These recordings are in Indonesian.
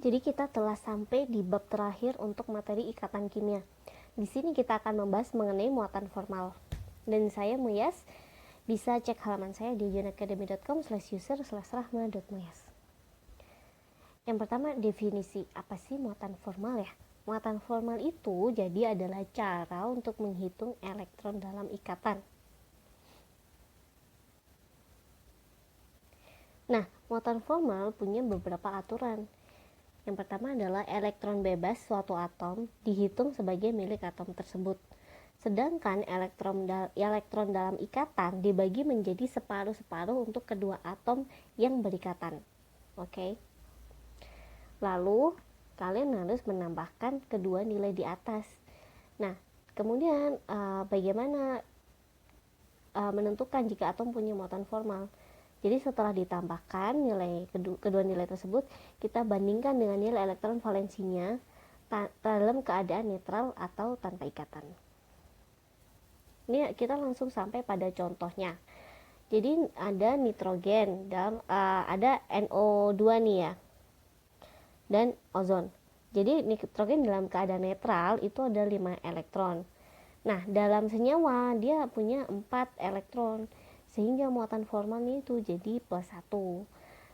Jadi kita telah sampai di bab terakhir untuk materi ikatan kimia. Di sini kita akan membahas mengenai muatan formal. Dan saya Muyas, bisa cek halaman saya di unacademy.com/user/rahma.muyas. Yang pertama, definisi. Apa sih muatan formal ya? Muatan formal itu jadi adalah cara untuk menghitung elektron dalam ikatan. Nah, muatan formal punya beberapa aturan. Yang pertama adalah elektron bebas suatu atom dihitung sebagai milik atom tersebut. Sedangkan elektron dalam ikatan dibagi menjadi separuh-separuh untuk kedua atom yang berikatan. Oke. Lalu, kalian harus menambahkan kedua nilai di atas. Nah, kemudian bagaimana menentukan jika atom punya muatan formal? Jadi setelah ditambahkan kedua nilai tersebut, kita bandingkan dengan nilai elektron valensinya dalam keadaan netral atau tanpa ikatan. Ini kita langsung sampai pada contohnya. Jadi ada nitrogen dalam ada NO2 nih ya, dan ozon. Jadi nitrogen dalam keadaan netral itu ada 5 elektron. Nah, dalam senyawa dia punya 4 elektron, sehingga muatan formalnya itu jadi +1.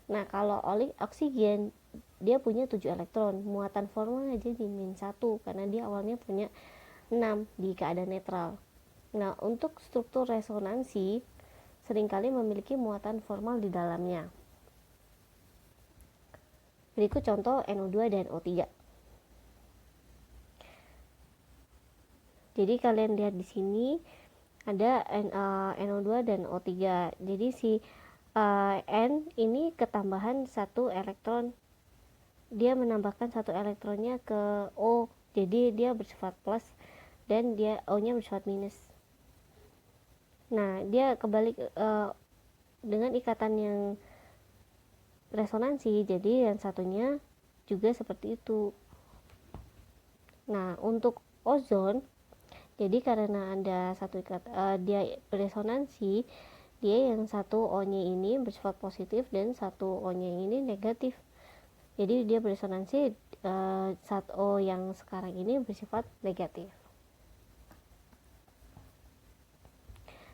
Nah, kalau oksigen dia punya 7 elektron, muatan formalnya jadi -1 karena dia awalnya punya 6 di keadaan netral. Nah, untuk struktur resonansi seringkali memiliki muatan formal di dalamnya. Berikut contoh NO2 dan O3. Jadi kalian lihat di sini ada NO2 dan O3. Jadi si N ini ketambahan 1 elektron. Dia menambahkan 1 elektronnya ke O. Jadi dia bersifat plus dan dia O-nya bersifat minus. Nah, dia kebalik dengan ikatan yang resonansi. Jadi yang satunya juga seperti itu. Nah, untuk ozon, jadi karena ada satu dia beresonansi, dia yang satu O-nya ini bersifat positif dan satu O-nya ini negatif. Jadi dia beresonansi satu O yang sekarang ini bersifat negatif.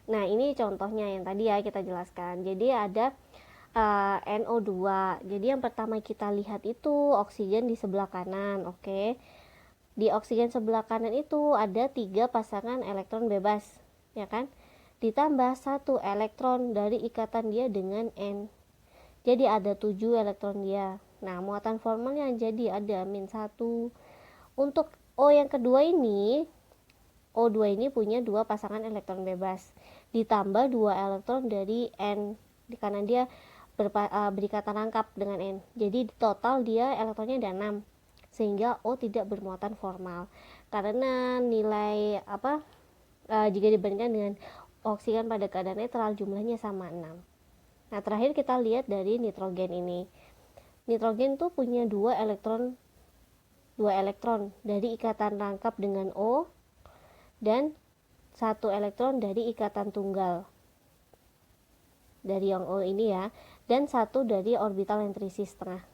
Nah, ini contohnya yang tadi ya kita jelaskan. Jadi ada NO2. Jadi yang pertama kita lihat itu oksigen di sebelah kanan, oke. Di oksigen sebelah kanan itu ada 3 pasangan elektron bebas, ya kan? Ditambah 1 elektron dari ikatan dia dengan N. Jadi ada 7 elektron dia. Nah, muatan formalnya jadi ada -1. Untuk O yang kedua ini, O2 ini punya 2 pasangan elektron bebas. Ditambah 2 elektron dari N. Karena dia berikatan rangkap dengan N. Jadi total dia elektronnya ada 6. Sehingga O tidak bermuatan formal karena nilai jika dibandingkan dengan oksigen pada keadaan netral jumlahnya sama 6. Nah, terakhir kita lihat dari nitrogen ini. Nitrogen tuh punya 2 elektron dari ikatan rangkap dengan O dan 1 elektron dari ikatan tunggal dari yang O ini ya, dan 1 dari orbital yang terisi setengah.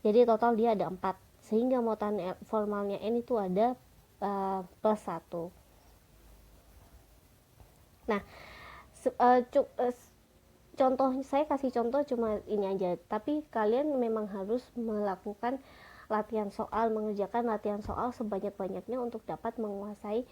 Jadi total dia ada 4. Sehingga muatan formalnya N itu ada +1. Nah, contoh saya kasih contoh cuma ini aja, tapi kalian memang harus melakukan mengerjakan latihan soal sebanyak-banyaknya untuk dapat menguasai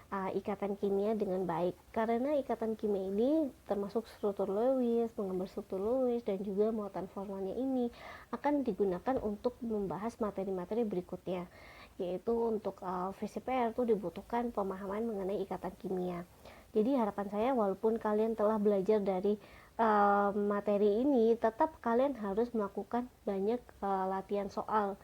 ikatan kimia dengan baik, karena ikatan kimia ini termasuk struktur Lewis, menggambar struktur Lewis, dan juga muatan formalnya ini akan digunakan untuk membahas materi-materi berikutnya, yaitu untuk VCPR itu dibutuhkan pemahaman mengenai ikatan kimia. Jadi harapan saya walaupun kalian telah belajar dari materi ini, tetap kalian harus melakukan banyak latihan soal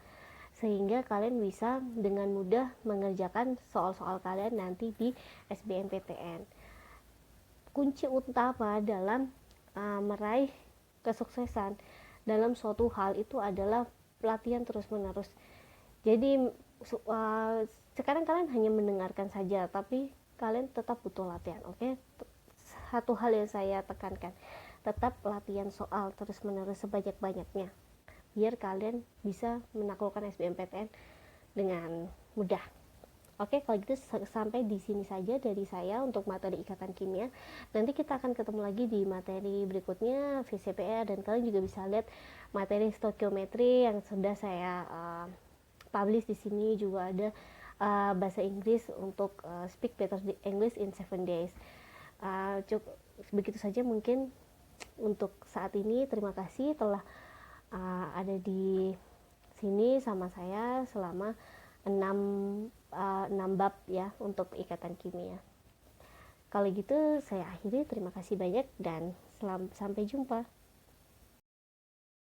sehingga kalian bisa dengan mudah mengerjakan soal-soal kalian nanti di SBMPTN. Kunci utama dalam meraih kesuksesan dalam suatu hal itu adalah latihan terus-menerus. Jadi sekarang kalian hanya mendengarkan saja, tapi kalian tetap butuh latihan, oke? Satu hal yang saya tekankan, tetap latihan soal terus-menerus sebanyak-banyaknya. biar kalian bisa menaklukkan SBMPTN dengan mudah. Oke, kalau gitu sampai di sini saja dari saya untuk materi ikatan kimia. Nanti kita akan ketemu lagi di materi berikutnya VCPR, dan kalian juga bisa lihat materi stoikiometri yang sudah saya publish di sini. Juga ada bahasa Inggris untuk speak better English in 7 days. Cukup begitu saja mungkin untuk saat ini. Terima kasih telah ada di sini sama saya selama 6 bab ya untuk ikatan kimia. Kalau gitu saya akhiri, terima kasih banyak dan sampai jumpa.